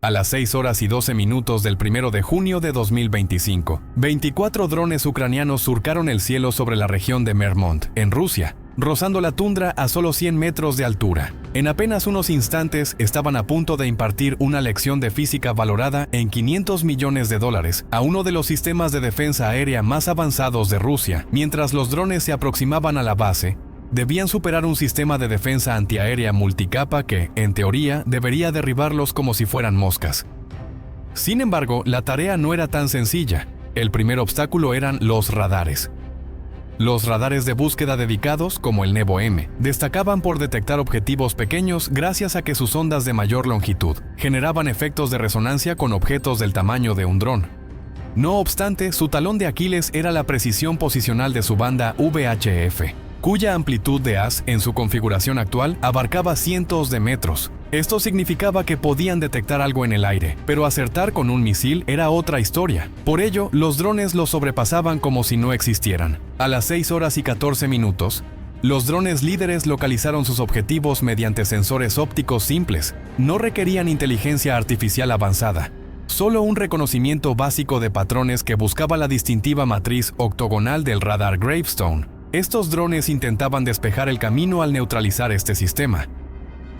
A las 6 horas y 12 minutos del 1 de junio de 2025, 24 drones ucranianos surcaron el cielo sobre la región de Mermont, en Rusia, rozando la tundra a solo 100 metros de altura. En apenas unos instantes estaban a punto de impartir una lección de física valorada en $500 millones a uno de los sistemas de defensa aérea más avanzados de Rusia. Mientras los drones se aproximaban a la base, debían superar un sistema de defensa antiaérea multicapa que, en teoría, debería derribarlos como si fueran moscas. Sin embargo, la tarea no era tan sencilla. El primer obstáculo eran los radares. Los radares de búsqueda dedicados, como el Nevo-M, destacaban por detectar objetivos pequeños gracias a que sus ondas de mayor longitud generaban efectos de resonancia con objetos del tamaño de un dron. No obstante, su talón de Aquiles era la precisión posicional de su banda VHF, cuya amplitud de haz en su configuración actual abarcaba cientos de metros. Esto significaba que podían detectar algo en el aire, pero acertar con un misil era otra historia. Por ello, los drones los sobrepasaban como si no existieran. A las 6 horas y 14 minutos, los drones líderes localizaron sus objetivos mediante sensores ópticos simples. No requerían inteligencia artificial avanzada, solo un reconocimiento básico de patrones que buscaba la distintiva matriz octogonal del radar Gravestone. Estos drones intentaban despejar el camino al neutralizar este sistema.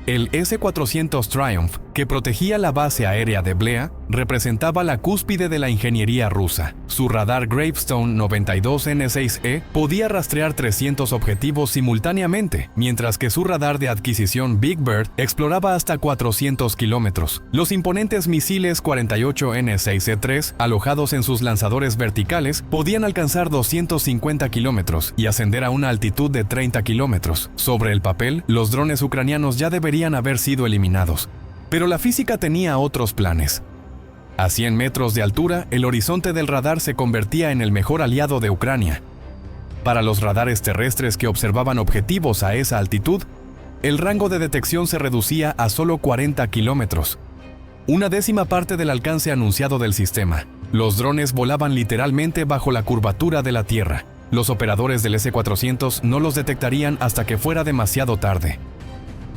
El S-400 Triumph, que protegía la base aérea de Blea, representaba la cúspide de la ingeniería rusa. Su radar Gravestone 92N6E podía rastrear 300 objetivos simultáneamente, mientras que su radar de adquisición Big Bird exploraba hasta 400 kilómetros. Los imponentes misiles 48N6E3, alojados en sus lanzadores verticales, podían alcanzar 250 kilómetros y ascender a una altitud de 30 kilómetros. Sobre el papel, los drones ucranianos ya deberían haber sido eliminados. Pero la física tenía otros planes. A 100 metros de altura, el horizonte del radar se convertía en el mejor aliado de Ucrania. Para los radares terrestres que observaban objetivos a esa altitud, el rango de detección se reducía a solo 40 kilómetros, una décima parte del alcance anunciado del sistema. Los drones volaban literalmente bajo la curvatura de la Tierra. Los operadores del S-400 no los detectarían hasta que fuera demasiado tarde.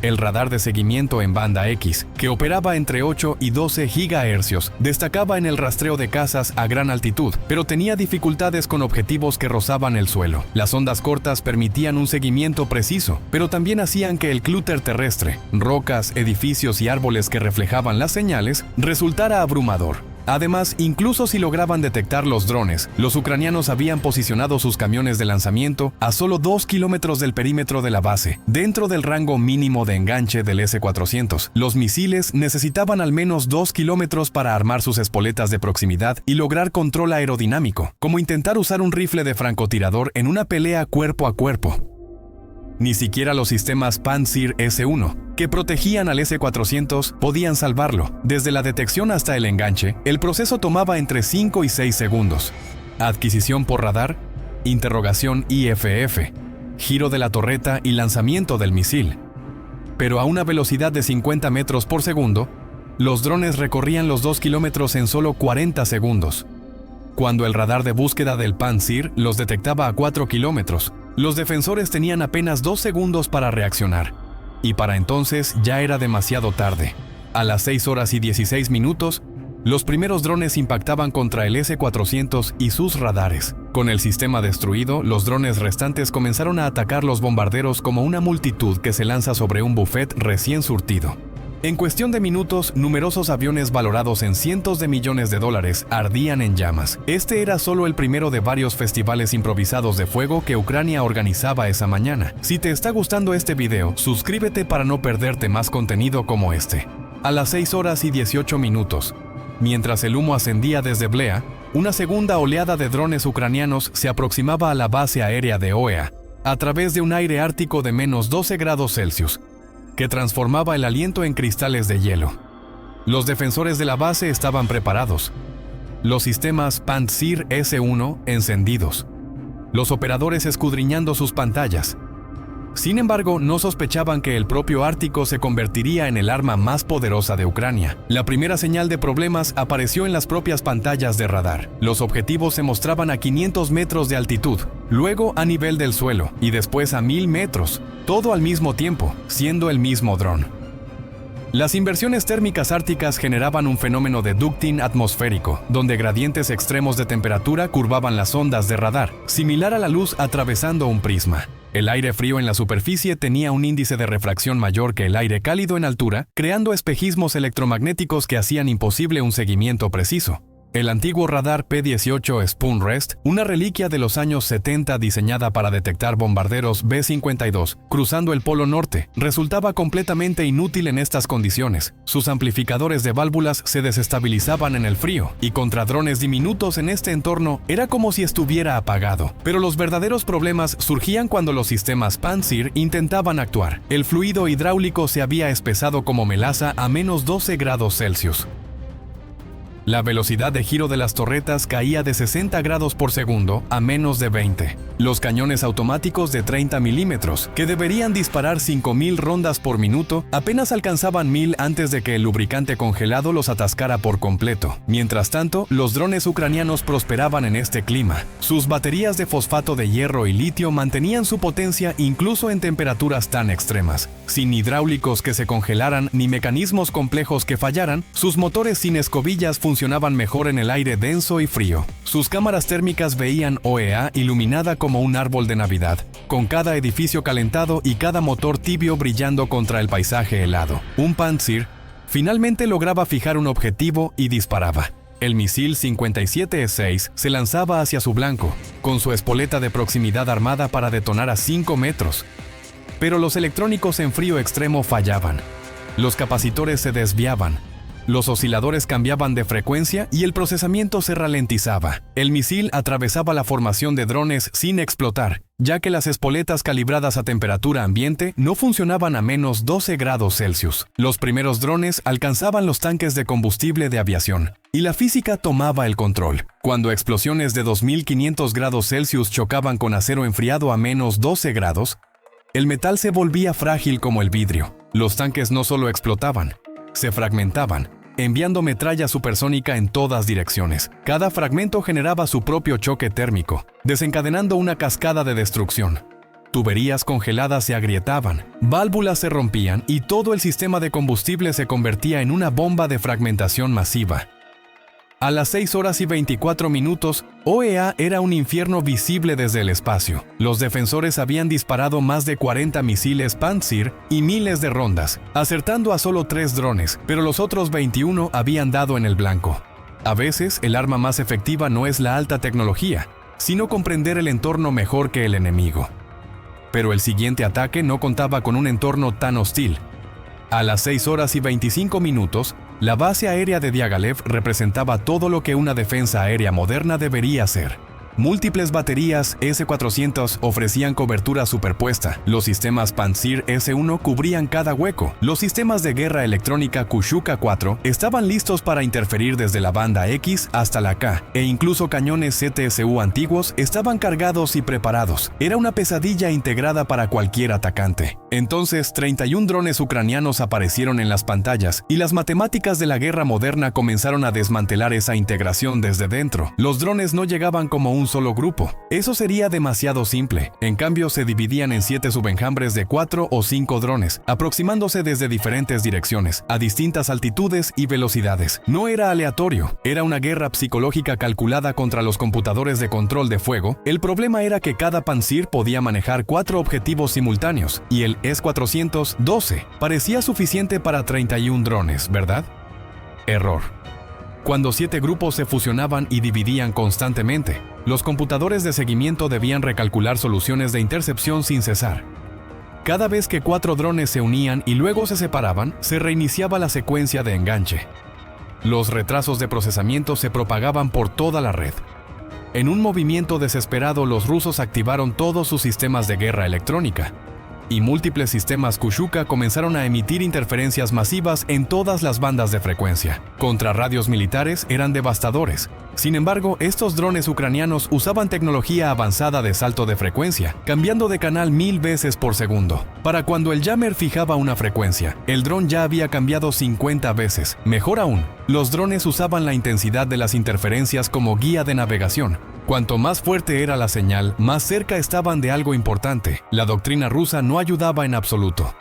El radar de seguimiento en banda X, que operaba entre 8 y 12 GHz, destacaba en el rastreo de cazas a gran altitud, pero tenía dificultades con objetivos que rozaban el suelo. Las ondas cortas permitían un seguimiento preciso, pero también hacían que el clúter terrestre, rocas, edificios y árboles que reflejaban las señales, resultara abrumador. Además, incluso si lograban detectar los drones, los ucranianos habían posicionado sus camiones de lanzamiento a solo 2 kilómetros del perímetro de la base, dentro del rango mínimo de enganche del S-400. Los misiles necesitaban al menos 2 kilómetros para armar sus espoletas de proximidad y lograr control aerodinámico, como intentar usar un rifle de francotirador en una pelea cuerpo a cuerpo. Ni siquiera los sistemas Pantsir S-1, que protegían al S-400, podían salvarlo. Desde la detección hasta el enganche, el proceso tomaba entre 5 y 6 segundos. Adquisición por radar, interrogación IFF, giro de la torreta y lanzamiento del misil. Pero a una velocidad de 50 metros por segundo, los drones recorrían los 2 kilómetros en solo 40 segundos. Cuando el radar de búsqueda del Pantsir los detectaba a 4 kilómetros, los defensores tenían apenas 2 segundos para reaccionar. Y para entonces ya era demasiado tarde. A las 6 horas y 16 minutos, los primeros drones impactaban contra el S-400 y sus radares. Con el sistema destruido, los drones restantes comenzaron a atacar los bombarderos como una multitud que se lanza sobre un buffet recién surtido. En cuestión de minutos, numerosos aviones valorados en cientos de millones de dólares ardían en llamas. Este era solo el primero de varios festivales improvisados de fuego que Ucrania organizaba esa mañana. Si te está gustando este video, suscríbete para no perderte más contenido como este. A las 6 horas y 18 minutos, mientras el humo ascendía desde Blea, una segunda oleada de drones ucranianos se aproximaba a la base aérea de OEA, a través de un aire ártico de menos 12 grados Celsius, que transformaba el aliento en cristales de hielo. Los defensores de la base estaban preparados. Los sistemas Pantsir S-1 encendidos. Los operadores escudriñando sus pantallas. Sin embargo, no sospechaban que el propio Ártico se convertiría en el arma más poderosa de Ucrania. La primera señal de problemas apareció en las propias pantallas de radar. Los objetivos se mostraban a 500 metros de altitud, luego a nivel del suelo y después a 1000 metros, todo al mismo tiempo, siendo el mismo dron. Las inversiones térmicas árticas generaban un fenómeno de ducting atmosférico, donde gradientes extremos de temperatura curvaban las ondas de radar, similar a la luz atravesando un prisma. El aire frío en la superficie tenía un índice de refracción mayor que el aire cálido en altura, creando espejismos electromagnéticos que hacían imposible un seguimiento preciso. El antiguo radar P-18 Spoon Rest, una reliquia de los años 70 diseñada para detectar bombarderos B-52 cruzando el Polo Norte, resultaba completamente inútil en estas condiciones. Sus amplificadores de válvulas se desestabilizaban en el frío, y contra drones diminutos en este entorno era como si estuviera apagado. Pero los verdaderos problemas surgían cuando los sistemas Pantsir intentaban actuar. El fluido hidráulico se había espesado como melaza a menos 12 grados Celsius. La velocidad de giro de las torretas caía de 60 grados por segundo a menos de 20. Los cañones automáticos de 30 milímetros, que deberían disparar 5.000 rondas por minuto, apenas alcanzaban 1.000 antes de que el lubricante congelado los atascara por completo. Mientras tanto, los drones ucranianos prosperaban en este clima. Sus baterías de fosfato de hierro y litio mantenían su potencia incluso en temperaturas tan extremas. Sin hidráulicos que se congelaran ni mecanismos complejos que fallaran, sus motores sin escobillas funcionaban mejor en el aire denso y frío. Sus cámaras térmicas veían OEA iluminada como un árbol de Navidad, con cada edificio calentado y cada motor tibio brillando contra el paisaje helado. Un Pantsir finalmente lograba fijar un objetivo y disparaba. El misil 57E6 se lanzaba hacia su blanco, con su espoleta de proximidad armada para detonar a 5 metros. Pero los electrónicos en frío extremo fallaban. Los capacitores se desviaban. Los osciladores cambiaban de frecuencia y el procesamiento se ralentizaba. El misil atravesaba la formación de drones sin explotar, ya que las espoletas calibradas a temperatura ambiente no funcionaban a menos 12 grados Celsius. Los primeros drones alcanzaban los tanques de combustible de aviación, y la física tomaba el control. Cuando explosiones de 2500 grados Celsius chocaban con acero enfriado a menos 12 grados, el metal se volvía frágil como el vidrio. Los tanques no solo explotaban, se fragmentaban, enviando metralla supersónica en todas direcciones. Cada fragmento generaba su propio choque térmico, desencadenando una cascada de destrucción. Tuberías congeladas se agrietaban, válvulas se rompían y todo el sistema de combustible se convertía en una bomba de fragmentación masiva. A las 6 horas y 24 minutos, OEA era un infierno visible desde el espacio. Los defensores habían disparado más de 40 misiles Pantsir y miles de rondas, acertando a solo 3 drones, pero los otros 21 habían dado en el blanco. A veces, el arma más efectiva no es la alta tecnología, sino comprender el entorno mejor que el enemigo. Pero el siguiente ataque no contaba con un entorno tan hostil. A las 6 horas y 25 minutos, la base aérea de Diaghilev representaba todo lo que una defensa aérea moderna debería ser. Múltiples baterías S-400 ofrecían cobertura superpuesta. Los sistemas Pantsir S-1 cubrían cada hueco. Los sistemas de guerra electrónica Kushuka-4 estaban listos para interferir desde la banda X hasta la K, e incluso cañones CTSU antiguos estaban cargados y preparados. Era una pesadilla integrada para cualquier atacante. Entonces, 31 drones ucranianos aparecieron en las pantallas, y las matemáticas de la guerra moderna comenzaron a desmantelar esa integración desde dentro. Los drones no llegaban como un solo grupo. Eso sería demasiado simple. En cambio, se dividían en 7 subenjambres de 4 o 5 drones, aproximándose desde diferentes direcciones, a distintas altitudes y velocidades. No era aleatorio, era una guerra psicológica calculada contra los computadores de control de fuego. El problema era que cada Pantsir podía manejar 4 objetivos simultáneos, y el S-400 12 parecía suficiente para 31 drones, ¿verdad? Error. Cuando 7 grupos se fusionaban y dividían constantemente, los computadores de seguimiento debían recalcular soluciones de intercepción sin cesar. Cada vez que 4 drones se unían y luego se separaban, se reiniciaba la secuencia de enganche. Los retrasos de procesamiento se propagaban por toda la red. En un movimiento desesperado, los rusos activaron todos sus sistemas de guerra electrónica, y múltiples sistemas Kushuka comenzaron a emitir interferencias masivas en todas las bandas de frecuencia. Contrarradios militares eran devastadores. Sin embargo, estos drones ucranianos usaban tecnología avanzada de salto de frecuencia, cambiando de canal 1000 veces por segundo. Para cuando el jammer fijaba una frecuencia, el dron ya había cambiado 50 veces. Mejor aún, los drones usaban la intensidad de las interferencias como guía de navegación. Cuanto más fuerte era la señal, más cerca estaban de algo importante. La doctrina rusa no ayudaba en absoluto.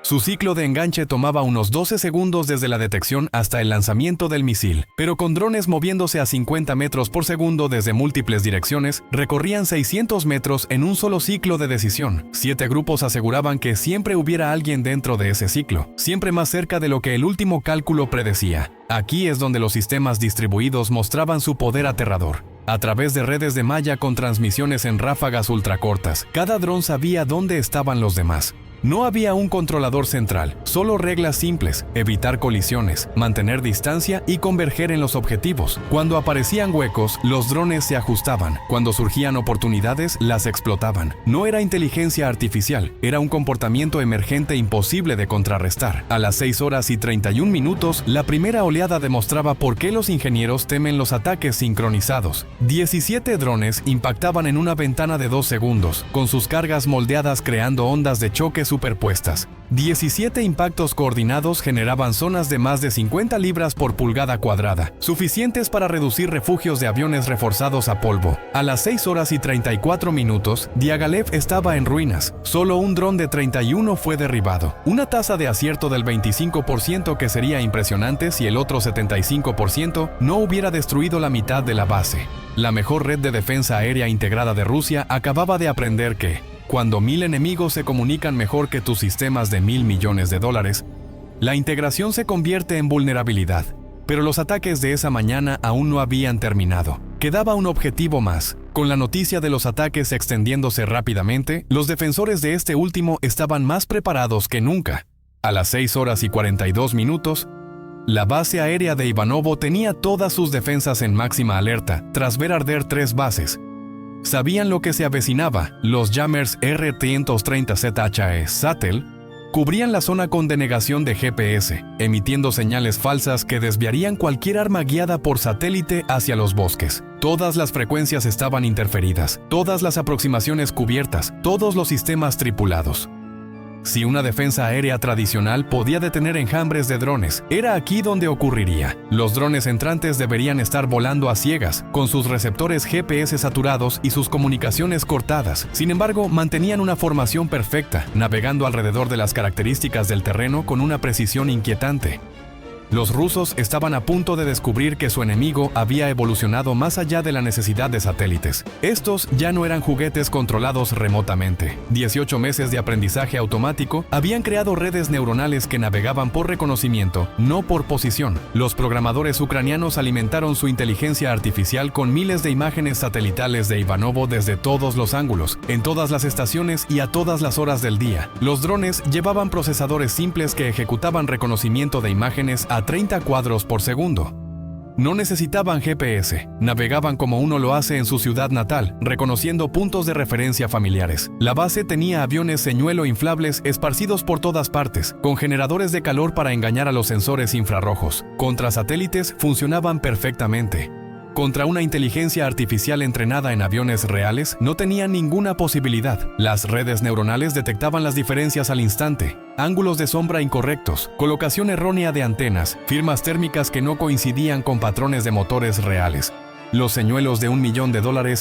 Su ciclo de enganche tomaba unos 12 segundos desde la detección hasta el lanzamiento del misil, pero con drones moviéndose a 50 metros por segundo desde múltiples direcciones, recorrían 600 metros en un solo ciclo de decisión. 7 grupos aseguraban que siempre hubiera alguien dentro de ese ciclo, siempre más cerca de lo que el último cálculo predecía. Aquí es donde los sistemas distribuidos mostraban su poder aterrador. A través de redes de malla con transmisiones en ráfagas ultracortas, cada dron sabía dónde estaban los demás. No había un controlador central, solo reglas simples: evitar colisiones, mantener distancia y converger en los objetivos. Cuando aparecían huecos, los drones se ajustaban. Cuando surgían oportunidades, las explotaban. No era inteligencia artificial, era un comportamiento emergente imposible de contrarrestar. A las 6:31, la primera oleada demostraba por qué los ingenieros temen los ataques sincronizados. 17 drones impactaban en una ventana de 2 segundos, con sus cargas moldeadas creando ondas de choque superpuestas. 17 impactos coordinados generaban zonas de más de 50 libras por pulgada cuadrada, suficientes para reducir refugios de aviones reforzados a polvo. A las 6:34, Diaghilev estaba en ruinas. Solo un dron de 31 fue derribado. Una tasa de acierto del 25% que sería impresionante si el otro 75% no hubiera destruido la mitad de la base. La mejor red de defensa aérea integrada de Rusia acababa de aprender que, cuando 1000 enemigos se comunican mejor que tus sistemas de $1.000 millones, la integración se convierte en vulnerabilidad. Pero los ataques de esa mañana aún no habían terminado. Quedaba un objetivo más. Con la noticia de los ataques extendiéndose rápidamente, los defensores de este último estaban más preparados que nunca. A las 6:42, la base aérea de Ivanovo tenía todas sus defensas en máxima alerta, tras ver arder 3 bases. Sabían lo que se avecinaba. Los jammers R-330ZHE Sattel cubrían la zona con denegación de GPS, emitiendo señales falsas que desviarían cualquier arma guiada por satélite hacia los bosques. Todas las frecuencias estaban interferidas, todas las aproximaciones cubiertas, todos los sistemas tripulados. Si una defensa aérea tradicional podía detener enjambres de drones, era aquí donde ocurriría. Los drones entrantes deberían estar volando a ciegas, con sus receptores GPS saturados y sus comunicaciones cortadas. Sin embargo, mantenían una formación perfecta, navegando alrededor de las características del terreno con una precisión inquietante. Los rusos estaban a punto de descubrir que su enemigo había evolucionado más allá de la necesidad de satélites. Estos ya no eran juguetes controlados remotamente. 18 meses de aprendizaje automático habían creado redes neuronales que navegaban por reconocimiento, no por posición. Los programadores ucranianos alimentaron su inteligencia artificial con miles de imágenes satelitales de Ivanovo desde todos los ángulos, en todas las estaciones y a todas las horas del día. Los drones llevaban procesadores simples que ejecutaban reconocimiento de imágenes a 30 cuadros por segundo. No necesitaban GPS, navegaban como uno lo hace en su ciudad natal, reconociendo puntos de referencia familiares. La base tenía aviones señuelo inflables esparcidos por todas partes, con generadores de calor para engañar a los sensores infrarrojos. Contra satélites funcionaban perfectamente. Contra una inteligencia artificial entrenada en aviones reales, no tenían ninguna posibilidad. Las redes neuronales detectaban las diferencias al instante: ángulos de sombra incorrectos, colocación errónea de antenas, firmas térmicas que no coincidían con patrones de motores reales. Los señuelos de $1 millón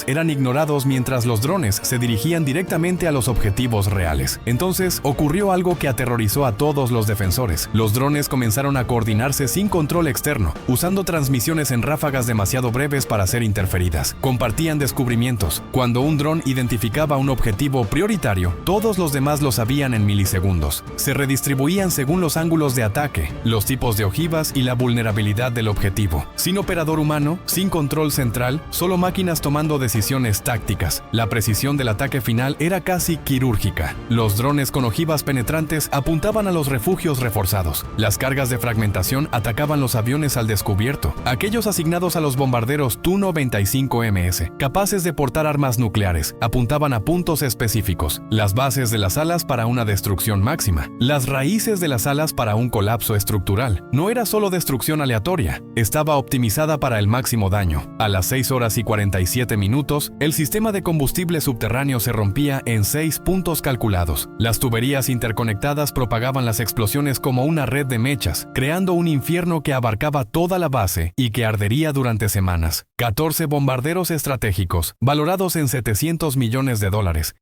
eran ignorados mientras los drones se dirigían directamente a los objetivos reales. Entonces ocurrió algo que aterrorizó a todos los defensores. Los drones comenzaron a coordinarse sin control externo, usando transmisiones en ráfagas demasiado breves para ser interferidas. Compartían descubrimientos. Cuando un dron identificaba un objetivo prioritario, todos los demás lo sabían en milisegundos. Se redistribuían según los ángulos de ataque, los tipos de ojivas y la vulnerabilidad del objetivo. Sin operador humano, sin control central, solo máquinas tomando decisiones tácticas. La precisión del ataque final era casi quirúrgica. Los drones con ojivas penetrantes apuntaban a los refugios reforzados. Las cargas de fragmentación atacaban los aviones al descubierto, aquellos asignados a los bombarderos Tu-95MS, capaces de portar armas nucleares, apuntaban a puntos específicos. Las bases de las alas para una destrucción máxima. Las raíces de las alas para un colapso estructural. No era solo destrucción aleatoria, estaba optimizada para el máximo daño. A las 6 horas y 47 minutos, el sistema de combustible subterráneo se rompía en 6 puntos calculados. Las tuberías interconectadas propagaban las explosiones como una red de mechas, creando un infierno que abarcaba toda la base y que ardería durante semanas. 14 bombarderos estratégicos, valorados en $700 millones,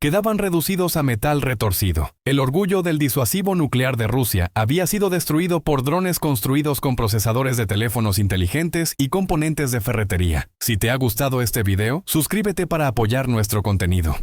quedaban reducidos a metal retorcido. El orgullo del disuasivo nuclear de Rusia había sido destruido por drones construidos con procesadores de teléfonos inteligentes y componentes de ferretería. Si te ha gustado este video, suscríbete para apoyar nuestro contenido.